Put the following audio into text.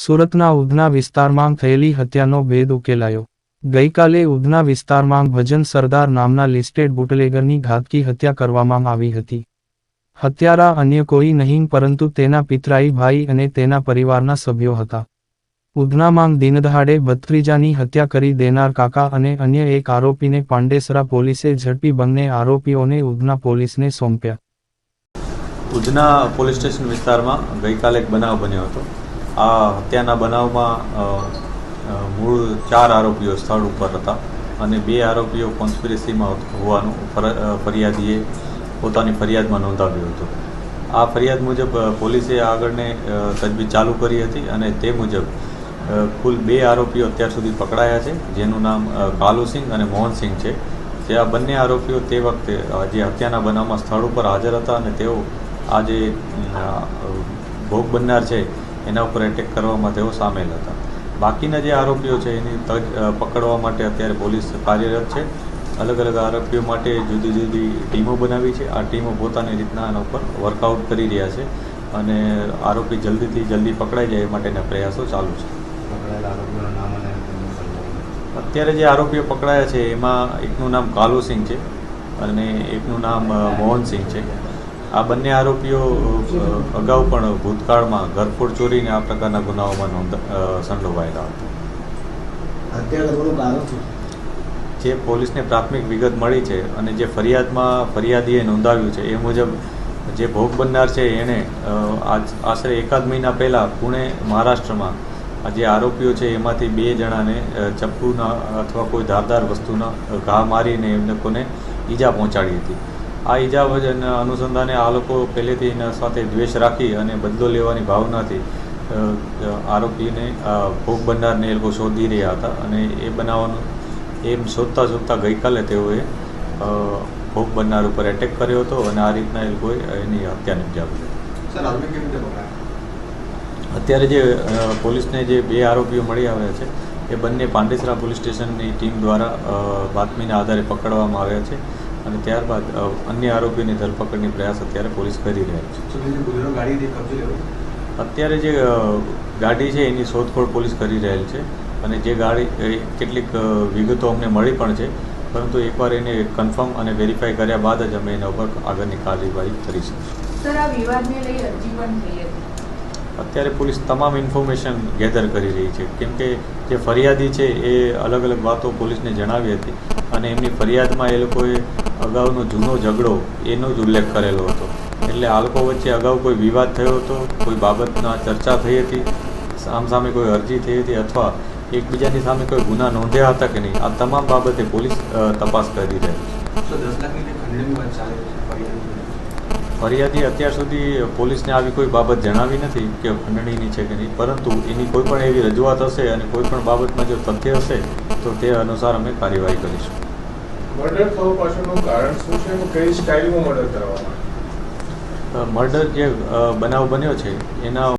સુરતના ઉધના વિસ્તારમાં થયેલી હત્યાનો ભેદ ઉકેલાયો. ગઈકાલે ઉધના વિસ્તારમાં ભજન સરદાર નામના લિસ્ટેડ બુટલેગરની ઘાતકી હત્યા કરવામાં આવી હતી. હત્યારા અન્ય કોઈ નહીં પરંતુ તેના પિતરાઈ ભાઈ અને તેના પરિવારના સભ્યો હતા. ઉધનામાં દિનદહાડે ભત્રીજાની હત્યા કરી દેનાર કાકા અને અન્ય એક આરોપીને પાંડેસરા પોલીસે ઝડપી બંને આરોપીઓને ઉધના પોલીસને સોંપ્યા. ઉધના પોલીસ સ્ટેશન વિસ્તારમાં ગઈકાલે એક બનાવ બન્યો હતો. આ હત્યાના બનાવમાં મૂળ 4 આરોપીઓ સ્થળ ઉપર હતા અને 2 આરોપીઓ કોન્સ્પિરસીમાં હોવાનું ફરિયાદીએ પોતાની ફરિયાદમાં નોંધાવ્યું હતું. આ ફરિયાદ મુજબ પોલીસે આગળને તજવીજ ચાલુ કરી હતી અને તે મુજબ કુલ 2 આરોપીઓ અત્યાર સુધી પકડાયા છે, જેનું નામ કાલુસિંહ અને મોહનસિંહ છે. જે આ બંને આરોપીઓ તે વખતે જે હત્યાના બનાવમાં સ્થળ ઉપર હાજર હતા અને તેઓ આ જે ભોગ બનનાર છે એના ઉપર એટેક કરવામાં તેઓ સામેલ હતા. બાકીના જે આરોપીઓ છે એની પકડવા માટે અત્યારે પોલીસ કાર્યરત છે. અલગ અલગ આરોપીઓ માટે જુદી જુદી ટીમો બનાવી છે. આ ટીમો પોતાની રીતના આના ઉપર વર્કઆઉટ કરી રહ્યા છે અને આરોપી જલ્દીથી જલ્દી પકડાઈ જાય એ માટેના પ્રયાસો ચાલુ છે. અત્યારે જે આરોપીઓ પકડાયા છે એમાં એકનું નામ કાલુસિંહ છે અને એકનું નામ મોહનસિંહ છે. આ બંને આરોપીઓ અગાઉ પણ ભૂતકાળમાં ઘરફોડ ચોરીને આ પ્રકારના ગુનાઓમાં સંડોવાયેલા હતા. જે પોલીસને પ્રાથમિક વિગત મળી છે અને જે ફરિયાદીએ નોંધાવ્યું છે એ મુજબ જે ભોગ બનનાર છે એણે આશરે 1 મહિના પહેલાં પુણે મહારાષ્ટ્રમાં આ જે આરોપીઓ છે એમાંથી 2 જણાને ચપ્પુના અથવા કોઈ ધારદાર વસ્તુના ઘા મારીને એ લોકોને ઈજા પહોંચાડી હતી. આ ઈજા અનુસંધાને આ લોકો પહેલેથી એના સાથે દ્વેષ રાખી અને બદલો લેવાની ભાવનાથી આરોપીને ભોગ બનનારને એ લોકો શોધી રહ્યા હતા અને એ બનાવવાનું એમ શોધતા ગઈકાલે તેઓએ ભોગ બનનાર ઉપર એટેક કર્યો હતો અને આ રીતના એ લોકોએ એની હત્યા નિપજાવી. અત્યારે જે પોલીસને જે 2 આરોપીઓ મળી આવ્યા છે એ બંને પાંડેસરા પોલીસ સ્ટેશનની ટીમ દ્વારા બાતમીના આધારે પકડવામાં આવ્યા છે અને ત્યારબાદ અન્ય આરોપીઓની ધરપકડની પ્રયાસ અત્યારે પોલીસ કરી રહી છે. અત્યારે જે ગાડી છે એની શોધખોળ પોલીસ કરી રહેલ છે અને જે ગાડી કેટલીક વિગતો અમને મળી પણ છે, પરંતુ એકવાર એને કન્ફર્મ અને વેરીફાઈ કર્યા બાદ જ અમે એના ઉપર આગળની કાર્યવાહી કરીશું. સર, આ વિવાદને લઈ અરજી પણ થઈ હતી. અત્યારે પોલીસ તમામ ઇન્ફોર્મેશન ગેધર કરી રહી છે, કેમ કે જે ફરિયાદી છે એ અલગ અલગ વાતો પોલીસને જણાવી હતી અને એમની ફરિયાદમાં એ લોકોએ અગાઉનો જૂનો ઝઘડો એનો જ ઉલ્લેખ કરેલો હતો. એટલે આ લોકો વચ્ચે અગાઉ કોઈ વિવાદ થયો હતો, કોઈ બાબતના ચર્ચા થઈ હતી, સામસામે કોઈ અરજી થઈ હતી અથવા એકબીજાની સામે કોઈ ગુના નોંધ્યા હતા કે નહીં, આ તમામ બાબતે પોલીસ તપાસ કરી રહી છે. ફરિયાદી અત્યાર સુધી પોલીસને આવી કોઈ બાબત જણાવી નથી કે ખંડણીની છે કે નહીં, પરંતુ એની કોઈ પણ એવી રજૂઆત હશે અને કોઈ પણ બાબતમાં જો તથ્ય હશે તો તે અનુસાર અમે કાર્યવાહી કરીશું. મર્ડર થવા પાછળનું કારણ શું છે? કઈ સ્ટાઇલમાં મર્ડર કરવામાં? મર્ડર જે બનાવ બન્યો છે એના